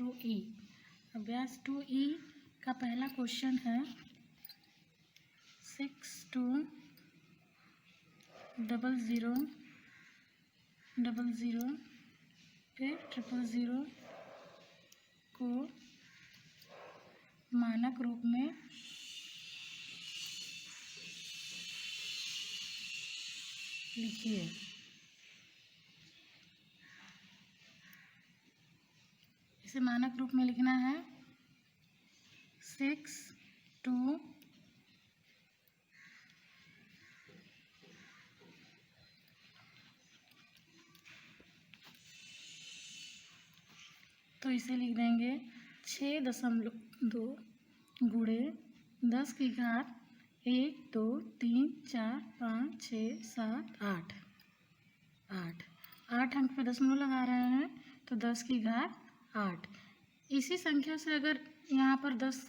2E। अभ्यास 2E का पहला क्वेश्चन है 620000 फिर 000 को मानक रूप में लिखिए। इसे मानक रूप में लिखना है 6 2 तो इसे लिख देंगे 6.2 गुणे 10 की घात 1 2 3 4 5 6 7 8। 8 अंक पे दशमलव लगा रहे हैं तो 10 की घात 8। इसी संख्या से अगर यहाँ पर 10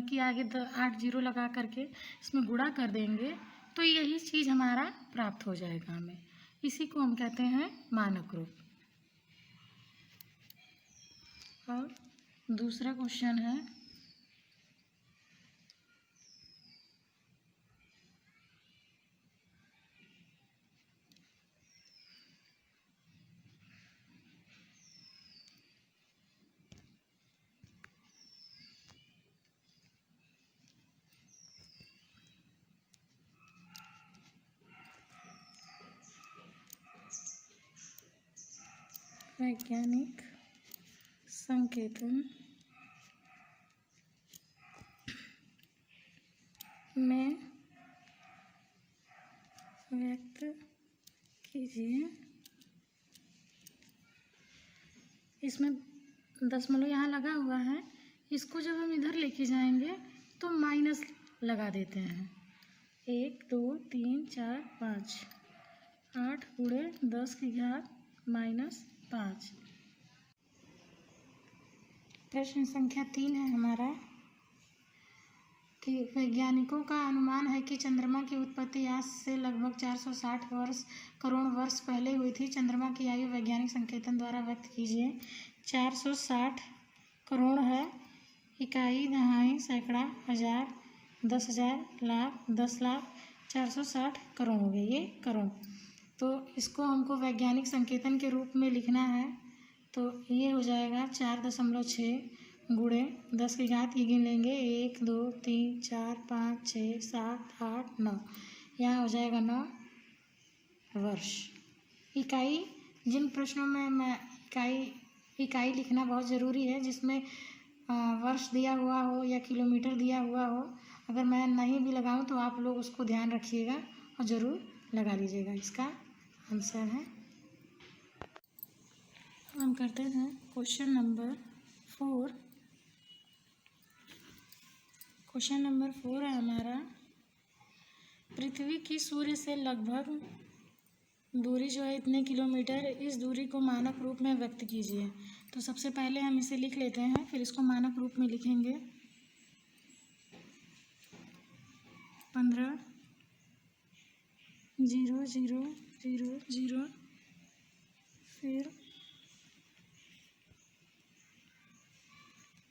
की आगे 8 जीरो लगा करके इसमें गुणा कर देंगे तो यही चीज़ हमारा प्राप्त हो जाएगा हमें। इसी को हम कहते हैं मानक रूप। और दूसरा क्वेश्चन है वैज्ञानिक संकेतन में व्यक्त कीजिए। इसमें दशमलव यहाँ लगा हुआ है, इसको जब हम इधर लेके जाएंगे तो माइनस लगा देते हैं। 1 2 3 4 5 8 गुणे 10 की घात -5। प्रश्न संख्या 3 है हमारा कि वैज्ञानिकों का अनुमान है कि चंद्रमा की उत्पत्ति आज से लगभग 460 करोड़ वर्ष पहले हुई थी। चंद्रमा की आयु वैज्ञानिक संकेतन द्वारा व्यक्त कीजिए। 460 करोड़ है, इकाई, दहाई, सैकड़ा, हजार, 10,000, लाख, 10 लाख, 460 करोड़ हो गए ये करोड़। तो इसको हमको वैज्ञानिक संकेतन के रूप में लिखना है तो ये हो जाएगा 4.6 गुणे 10 की घात की गिन लेंगे 1 2 3 4 5 6 7 8 9। यहाँ हो जाएगा 9 वर्ष। इकाई, जिन प्रश्नों में मैं इकाई लिखना बहुत ज़रूरी है, जिसमें वर्ष दिया हुआ हो या किलोमीटर दिया हुआ हो, अगर मैं नहीं भी लगाऊं तो आप लोग उसको ध्यान रखिएगा और ज़रूर लगा लीजिएगा। इसका आंसर है। हम करते हैं क्वेश्चन नंबर 4। क्वेश्चन नंबर 4 है हमारा, पृथ्वी की सूर्य से लगभग दूरी जो है इतने किलोमीटर, इस दूरी को मानक रूप में व्यक्त कीजिए। तो सबसे पहले हम इसे लिख लेते हैं, फिर इसको मानक रूप में लिखेंगे। 15,000,000 फिर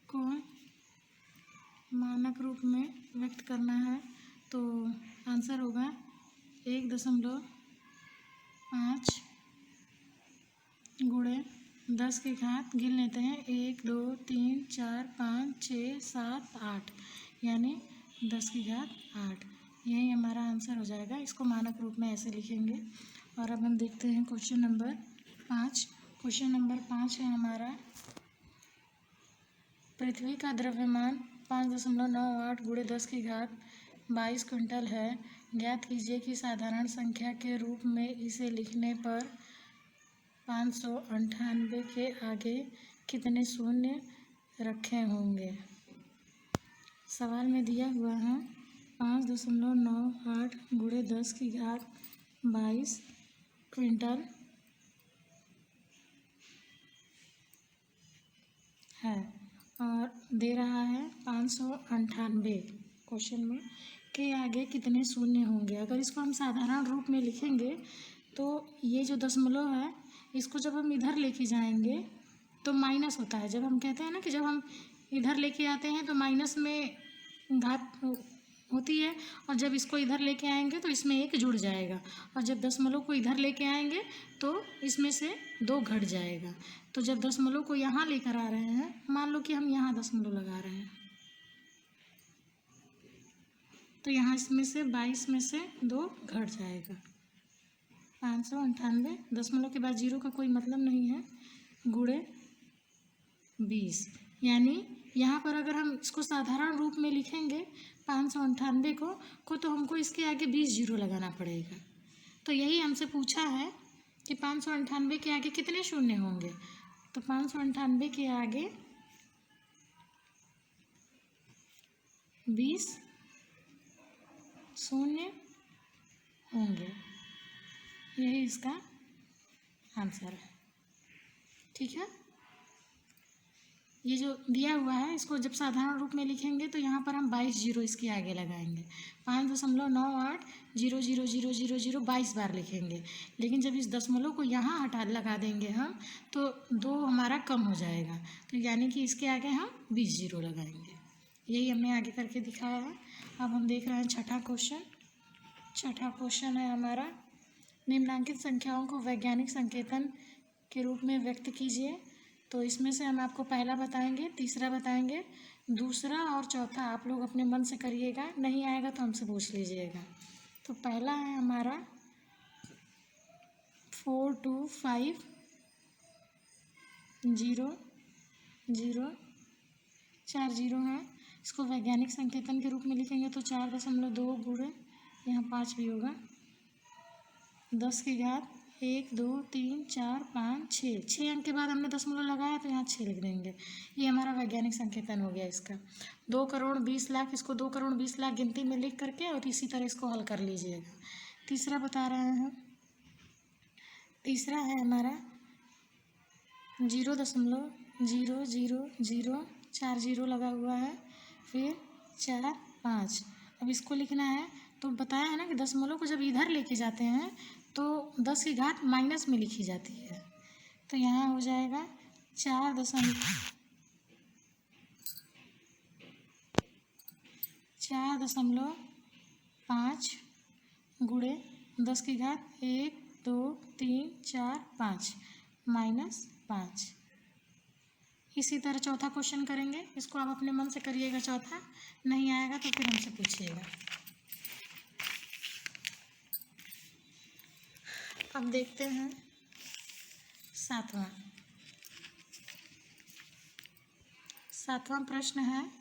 को मानक रूप में व्यक्त करना है तो आंसर होगा 1.5 गुणे 10 की घात गिन लेते हैं 1 2 3 4 5 6 7 8, यानी 10 की घात 8। यही हमारा आंसर हो जाएगा। इसको मानक रूप में ऐसे लिखेंगे। और अब हम देखते हैं क्वेश्चन नंबर 5। क्वेश्चन नंबर 5 है हमारा, पृथ्वी का द्रव्यमान 5.98 गुणे 10 की घात 22 क्विंटल है। ज्ञात कीजिए कि साधारण संख्या के रूप में इसे लिखने पर 598 के आगे कितने शून्य रखे होंगे। सवाल में दिया हुआ है 5.98 गुणे 10 की घात 22 क्विंटल है और दे रहा है 598 क्वेश्चन में के आगे कितने शून्य होंगे। अगर इसको हम साधारण रूप में लिखेंगे तो ये जो दशमलव है इसको जब हम इधर लेके जाएंगे तो माइनस होता है। जब हम कहते हैं ना कि जब हम इधर लेके आते हैं तो माइनस में घात होती है, और जब इसको इधर लेके आएंगे तो इसमें एक जुड़ जाएगा, और जब दशमलव को इधर लेके आएंगे तो इसमें से 2 घट जाएगा। तो जब दशमलव को यहाँ लेकर आ रहे हैं, मान लो कि हम यहाँ दशमलव लगा रहे हैं, तो यहाँ इसमें से 22 में से 2 घट जाएगा। 598 दशमलव के बाद 0 का कोई मतलब नहीं है, गुणे 20, यानी यहाँ पर अगर हम इसको साधारण रूप में लिखेंगे 598 को तो हमको इसके आगे 20 जीरो लगाना पड़ेगा। तो यही हमसे पूछा है कि 598 के आगे कितने शून्य होंगे। तो 598 के आगे 20 शून्य होंगे, यही इसका आंसर है। ठीक है, ये जो दिया हुआ है इसको जब साधारण रूप में लिखेंगे तो यहाँ पर हम 22 जीरो इसके आगे लगाएंगे, 5.98000000 22 बार लिखेंगे। लेकिन जब इस दशमलव को यहाँ हटा लगा देंगे हम तो 2 हमारा कम हो जाएगा, तो यानी कि इसके आगे हम 20 जीरो लगाएंगे। यही हमने आगे करके दिखाया है। अब हम देख रहे हैं छठा क्वेश्चन। छठा क्वेश्चन है हमारा, निम्नलिखित संख्याओं को वैज्ञानिक संकेतन के रूप में व्यक्त कीजिए। तो इसमें से हम आपको पहला बताएंगे, तीसरा बताएंगे, दूसरा और चौथा आप लोग अपने मन से करिएगा, नहीं आएगा तो हमसे पूछ लीजिएगा। तो पहला है हमारा 425000, 4 जीरो है। इसको वैज्ञानिक संकेतन के रूप में लिखेंगे तो 4.2 गुणे, यहाँ 5 भी होगा, 10 की घात 1 2 3 4 5 6, 6 अंक के बाद हमने दशमलव लगाया तो यहाँ 6 लिख देंगे। ये हमारा वैज्ञानिक संकेतन हो गया इसका। 2,20,00,000, इसको 2,20,00,000 गिनती में लिख करके और इसी तरह इसको हल कर लीजिएगा। तीसरा बता रहे हैं, तीसरा है हमारा 0.000, 4 जीरो लगा हुआ है, फिर 4 5। अब इसको लिखना है तो बताया है ना कि दशमलव को जब इधर लेके जाते हैं तो 10 की घात माइनस में लिखी जाती है। तो यहाँ हो जाएगा 4.5 गुणे 10 की घात 1 2 3 4 5 -5। इसी तरह चौथा क्वेश्चन करेंगे, इसको आप अपने मन से करिएगा, चौथा नहीं आएगा तो फिर हमसे पूछिएगा। अब देखते हैं सातवां प्रश्न है,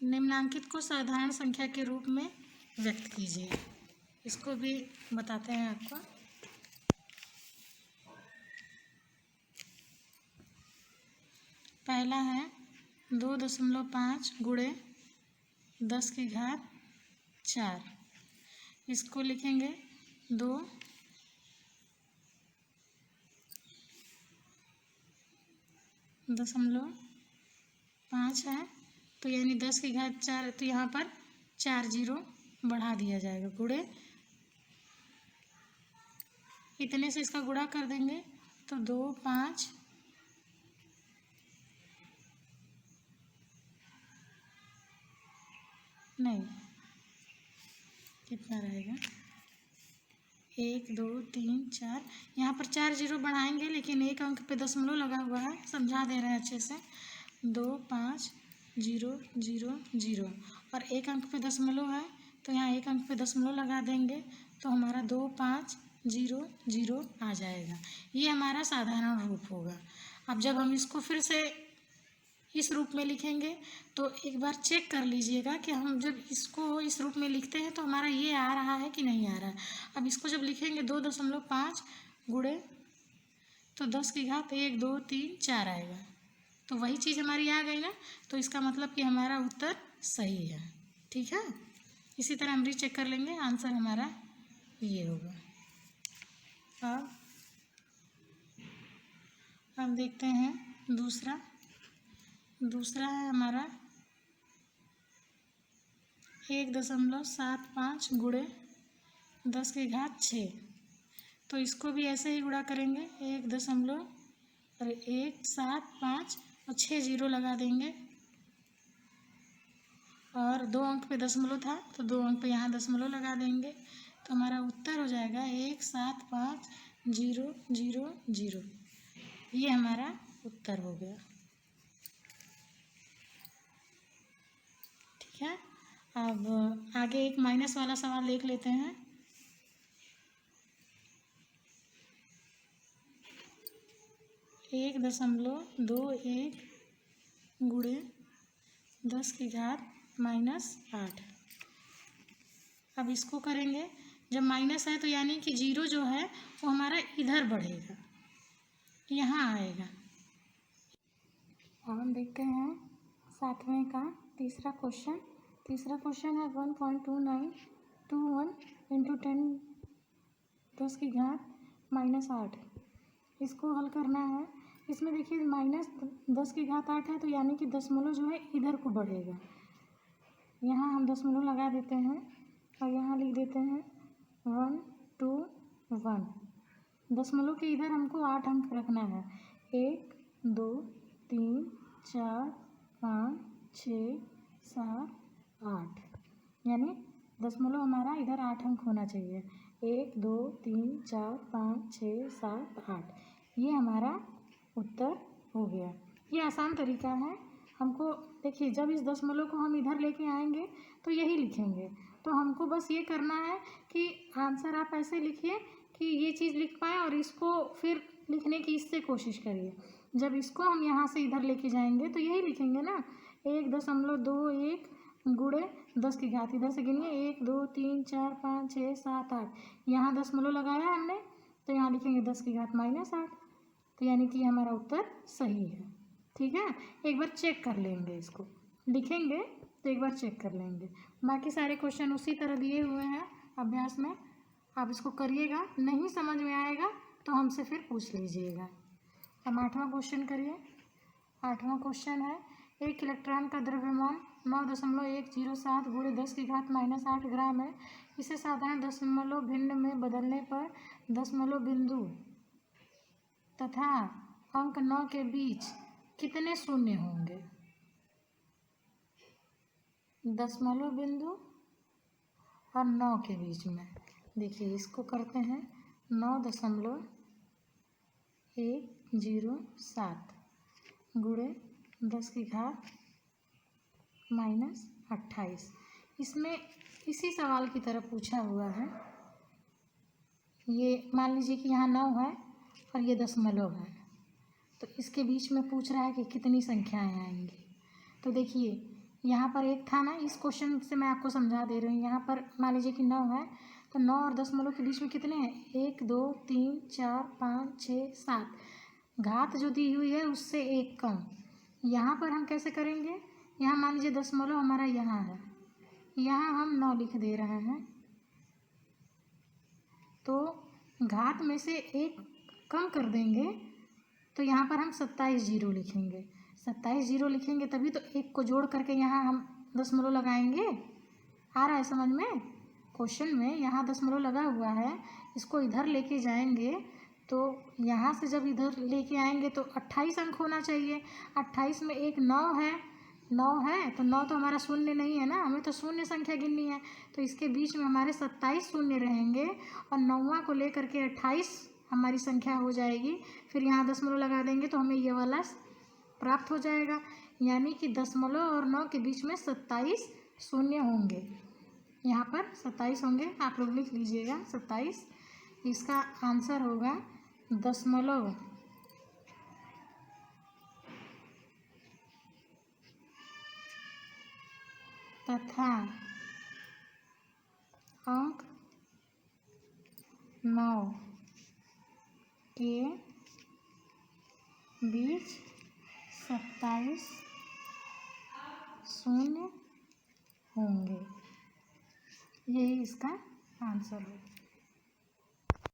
निम्नांकित को साधारण संख्या के रूप में व्यक्त कीजिए। इसको भी बताते हैं आपको। पहला है 2.5 गुणे 10 की घात 4, इसको लिखेंगे 2.5 है, तो यानी 10 की घात 4, तो यहाँ पर 4 जीरो बढ़ा दिया जाएगा, गुणे इतने से इसका गुणा कर देंगे तो 2 5 नहीं, कितना रहेगा, 1 2 3 4, यहाँ पर 4 जीरो बढ़ाएंगे लेकिन एक अंक पे दशमलव लगा हुआ है, समझा दे रहे हैं अच्छे से। 2 5 0 0 0 और एक अंक पे दशमलव है तो यहाँ एक अंक पे दशमलव लगा देंगे तो हमारा 2 5 0 0 आ जाएगा। ये हमारा साधारण रूप होगा। अब जब हम इसको फिर से इस रूप में लिखेंगे तो एक बार चेक कर लीजिएगा कि हम जब इसको इस रूप में लिखते हैं तो हमारा ये आ रहा है कि नहीं आ रहा है। अब इसको जब लिखेंगे 2.5 गुणे तो 10 की घात 1 2 3 4 आएगा, तो वही चीज़ हमारी आ गई ना, तो इसका मतलब कि हमारा उत्तर सही है। ठीक है, इसी तरह हम रीचेक कर लेंगे, आंसर हमारा ये होगा। अब देखते हैं दूसरा है हमारा 1.75 गुणे 10 की घात 6, तो इसको भी ऐसे ही गुणा करेंगे, 1.75 और 1 7 5 और 6 जीरो लगा देंगे। और 2 अंक पे दशमलव था तो 2 अंक पे यहाँ दशमलव लगा देंगे। तो हमारा उत्तर हो जाएगा 1 7 5 0 0 0। ये हमारा उत्तर हो गया। ठीक है, अब आगे एक माइनस वाला सवाल देख लेते हैं। एक 1.21 गुणे 10 की घात -8। अब इसको करेंगे, जब माइनस है तो यानी कि जीरो जो है वो हमारा इधर बढ़ेगा, यहाँ आएगा। अब हम देखते हैं 7वें का तीसरा क्वेश्चन। तीसरा क्वेश्चन है 1.2921 इंटू 10 की घात -8। इसको हल करना है। इसमें देखिए -10 की घात 8 है तो यानी कि दशमलव जो है इधर को बढ़ेगा। यहाँ हम दशमलव लगा देते हैं और यहाँ लिख देते हैं 1 2 1। दशमलव के इधर हमको 8 अंक रखना है। 1 2 3 4 5 6 7 8, यानी दशमलव हमारा इधर 8 अंक होना चाहिए। 1 2 3 4 5 6 7 8, ये हमारा उत्तर हो गया। ये आसान तरीका है। हमको देखिए, जब इस दशमलव को हम इधर लेके आएंगे तो यही लिखेंगे। तो हमको बस ये करना है कि आंसर आप ऐसे लिखिए कि ये चीज़ लिख पाएँ और इसको फिर लिखने की इससे कोशिश करिए। जब इसको हम यहाँ से इधर लेके जाएंगे तो यही लिखेंगे ना, 1.21 गुणे 10 की घात, इधर से गिनिए 1 2 3 4 5 6 7 8। यहाँ दशमलव लगाया हमने तो यहाँ लिखेंगे 10 की घात -8। तो यानी कि हमारा उत्तर सही है। ठीक है, एक बार चेक कर लेंगे, इसको लिखेंगे तो एक बार चेक कर लेंगे। बाकी सारे क्वेश्चन उसी तरह दिए हुए हैं अभ्यास में, आप इसको करिएगा। नहीं समझ में आएगा तो हमसे फिर पूछ लीजिएगा। हम 8वां क्वेश्चन करिए। 8वां क्वेश्चन है, एक इलेक्ट्रॉन का द्रव्यमान 9.107 गुणे 10 की घात -8 ग्राम है। इसे साधारण दशमलव भिन्न में बदलने पर दशमलव बिंदु तथा अंक 9 के बीच कितने शून्य होंगे? दशमलव बिंदु और 9 के बीच में। देखिए, इसको करते हैं 9.107 गुणे 10 की घात -28। इसमें इसी सवाल की तरह पूछा हुआ है। ये मान लीजिए कि यहाँ 9 है और ये दशमलव है, तो इसके बीच में पूछ रहा है कि कितनी संख्याएं आएंगी। तो देखिए, यहाँ पर एक था ना, इस क्वेश्चन से मैं आपको समझा दे रही हूँ। यहाँ पर मान लीजिए कि 9 है तो 9 और दशमलव के बीच में कितने हैं? 1 2 3 4 5 6 7। घात जो दी हुई है उससे एक कम। यहाँ पर हम कैसे करेंगे? यहाँ मान लीजिए दशमलव हमारा यहाँ है, यहाँ हम 9 लिख दे रहे हैं, तो घात में से एक कम कर देंगे तो यहाँ पर हम 27 जीरो लिखेंगे। 27 जीरो लिखेंगे तभी तो एक को जोड़ करके यहाँ हम दशमलव लगाएंगे। आ रहा है समझ में? क्वेश्चन में यहाँ दशमलव लगा हुआ है, इसको इधर लेके जाएंगे तो यहाँ से जब इधर लेके आएंगे तो 28 अंक होना चाहिए। 28 में एक 9 है, 9 है तो 9 तो हमारा शून्य नहीं है ना, हमें तो शून्य संख्या गिननी है। तो इसके बीच में हमारे 27 शून्य रहेंगे और 9वां को लेकर के 28 हमारी संख्या हो जाएगी। फिर यहाँ दशमलव लगा देंगे तो हमें ये वाला प्राप्त हो जाएगा। यानी कि दशमलव और 9 के बीच में 27 शून्य होंगे। यहाँ पर 27 होंगे, आप लोग लिख लीजिएगा 27। इसका आंसर होगा दशमलव तथा अंक 9 के बीच 27 शून्य होंगे। यही इसका आंसर है।